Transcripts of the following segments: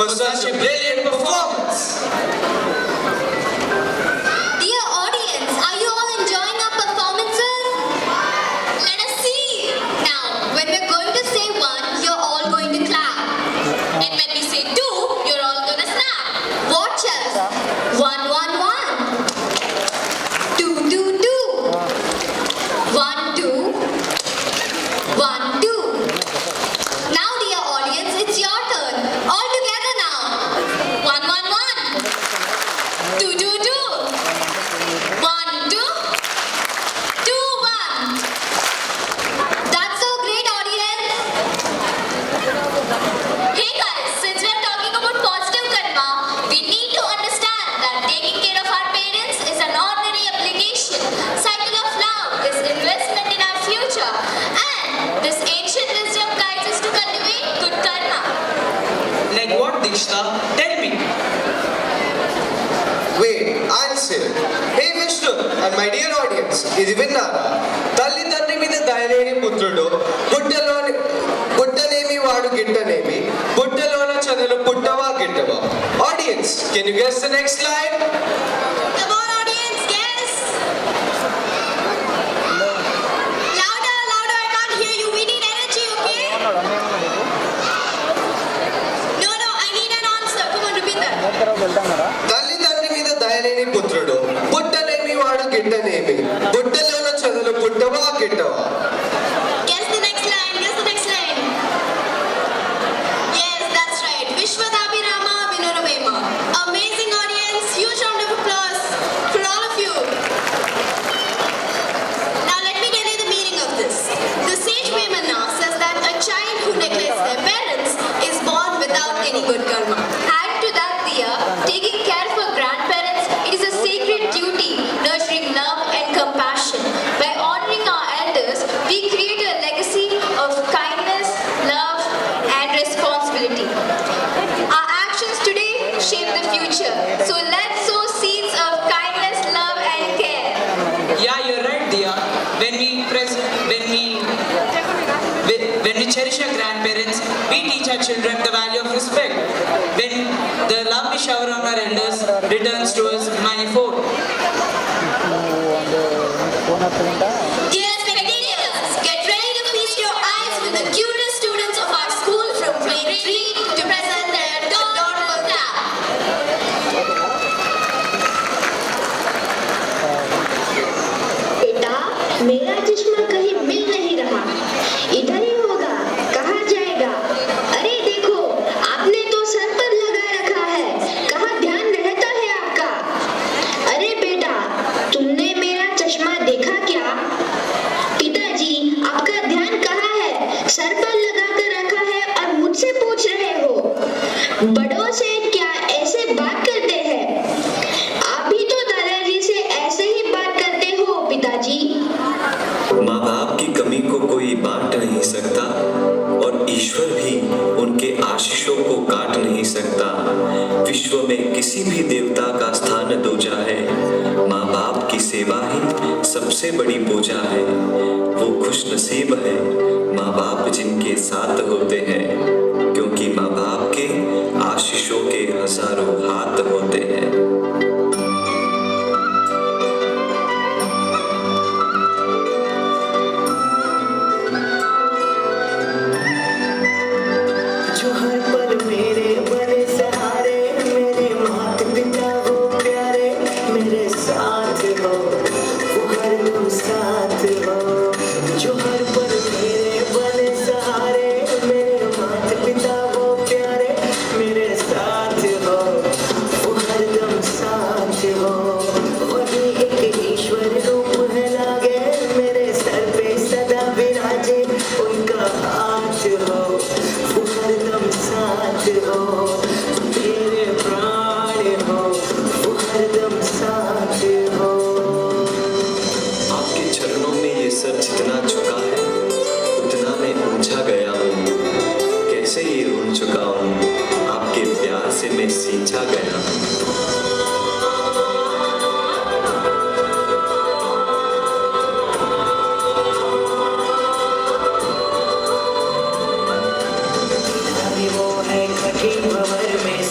for such a brilliant performance. Dear audience, are you all enjoying our performances? Let us see. Now, when we're going to say one, you're all going to clap. And when we say two, you're all going to snap. Watch us. 1, 1, 1. 2, 2, 2. 1, 2. 1, 2. Now, dear audience, it's your turn. All together now. 1, 1, 1. 2, 2, 2. 1, 2. 2, 1. That's so great, audience. Hey guys, since we're talking about positive karma, we need to understand that taking care of our parents is an ordinary obligation. Cycle of love is investment in our future. And this ancient wisdom guides us to cultivate good karma. Like what, Dikshita? Tell me. Wait, answer. Hey Vishnu and my dear audience, ఇది విన్నారా? తల్లిదండ్రి మీద దయలేని పుత్రుడు పుట్టనేమి వాడు గిట్టనేమి పుట్టలోన చదువులు పుట్టవా గిట్టవా. Audience, can you guess the next line? Come on, audience, guess. Louder, louder, I can't hear you. We need energy, okay? No, I need an answer. Come on, repeat that. తల్లిదండ్రి మీద దయలేని పుత్రుడు పుట్టనేమి వాడు గిట్టనేమి పుట్టలోన చదువులు పుట్టవా గిట్టవా. Guess the next line. Yes, that's right. Vishwadabhirama Vinodavema. Amazing audience. Huge round of applause for all of you. Now let me tell you the meaning of this. The sage Vemana says that a child who neglects their parents is born without any good karma. Add to that, Diya, taking care of our grandparents, it is a sacred duty, nurturing love and compassion. By honoring our elders, we create a legacy of kindness, love, and responsibility. Our actions today shape the future. So let's sow seeds of kindness, love, and care. Yeah, you're right, Diya. When we cherish our grandparents, we teach our children the value of respect. When the love we shower on our elders returns to us manifold. Dear spectators, get ready to feast your eyes with the cutest students of our school from grade 3 to present their adorable clap. बेटा, मेरा चश्मा कहीं मिल नहीं रहा। इधर ही होगा, कहाँ जाएगा? अरे देखो, आपने तो सर पर लगा रखा है, कहाँ ध्यान रहता है आपका? अरे बेटा, तुमने मेरा चश्मा देखा क्या? पिताजी, आपका ध्यान कहाँ है? सर पर लगा कर रखा है और मुझसे पूछ रहे हो। बड़ों से क्या ऐसे बात करते हैं? आप भी तो दादाजी से ऐसे ही बात करते हो पिताजी। माँ बाप की कमी को कोई बांट नहीं सकता और ईश्वर भी उनके आशीषों को काट नहीं सकता। विश्व में किसी भी देवता का स्थान दूजा है, माँ बाप की सेवा ही सबसे बड़ी पूजा है। वो खुश नसीब है माँ बाप जिनके साथ होते हैं, क्योंकि माँ बाप के आशीषों के हजारों हाथ होते हैं। जो हर पल मेरे बने सहारे, मेरे माता पिता वो प्यारे, मेरे साथ हो, वो हरदम साथ हो। जो हर पल मेरे बने सहारे, मेरे माता पिता वो प्यारे, मेरे साथ हो, वो हरदम साथ हो। वही एक ईश्वर रूप है लागे, मेरे सर पे सदा विराजे, उनका हाथ हो, वो हरदम साथ हो। मेरे प्राण हो, वो हरदम साथ हो। आपके चरणों में ये सर जितना झुका है उतना मैं उलझा गया हूँ। कैसे ये रुन चुका हूँ, आपके प्यार से मैं सींचा गया हूँ। वो है कठिन भंवर में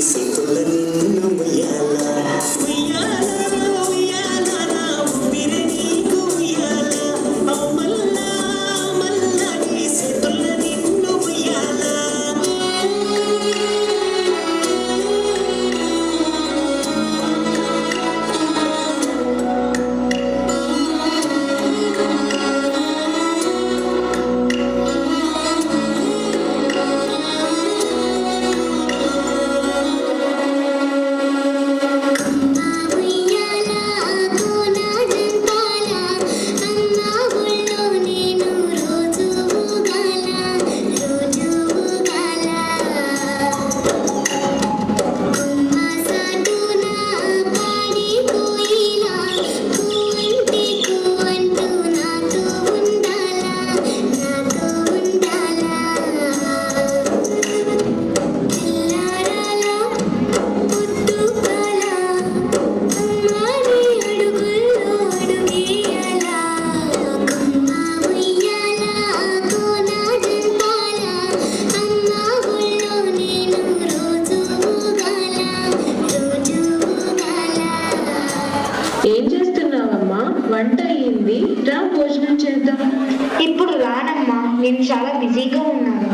చేతుల నిన్ను ఉయ్యాల ఉయ్యాల ఉయ్యాల నా ఊపిరి నీకు ఉయ్యాల మల్లా మల్లా నీ చేతుల నిన్ను ఉయ్యాల ఉయ్యాల కోనా జంపాల అన్న ఒళ్ళో నేను రోజు ఊగాల గుమ్మ సాటున పాడి కోయిలా కూవంటే కూవంటూ నాతో ఉండాలా తెల్లారాల పుట్టుకాల అమ్మాని అడుగుల్లో అడుగేయాల గుమ్మ ఉయ్యాల కోనా జంపాల అన్న ఒళ్ళో నేను రోజు ఊగాల ఏం చేస్తున్నావమ్మా? వంట అయ్యింది, రా భోజనం చేద్దాం. ఇప్పుడు రానమ్మా, నేను చాలా బిజీగా ఉన్నాను.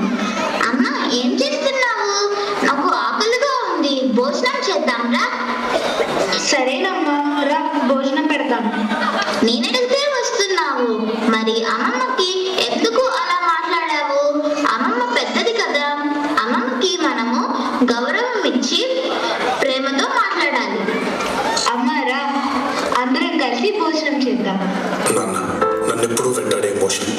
అమ్మా ఏం చేస్తున్నావు? నాకు ఆకలిగా ఉంది, భోజనం చేద్దాంరా. సరేనమ్మా, రా భోజనం పెడతాం. నేనడిగితే వస్తున్నావు, మరి అమ్మమ్మకి ఎందుకు అలా మాట్లాడావు? అమ్మమ్మ పెద్దది కదా, అమ్మమ్మకి మనము గౌరవం ఇచ్చి ప్రేమతో మాట్లాడాలి. అమ్మ రా, అందరం కలిసి భోజనం చేద్దాం. నాన్న నన్నెప్పుడూ వెంటాడే ఎమోషన్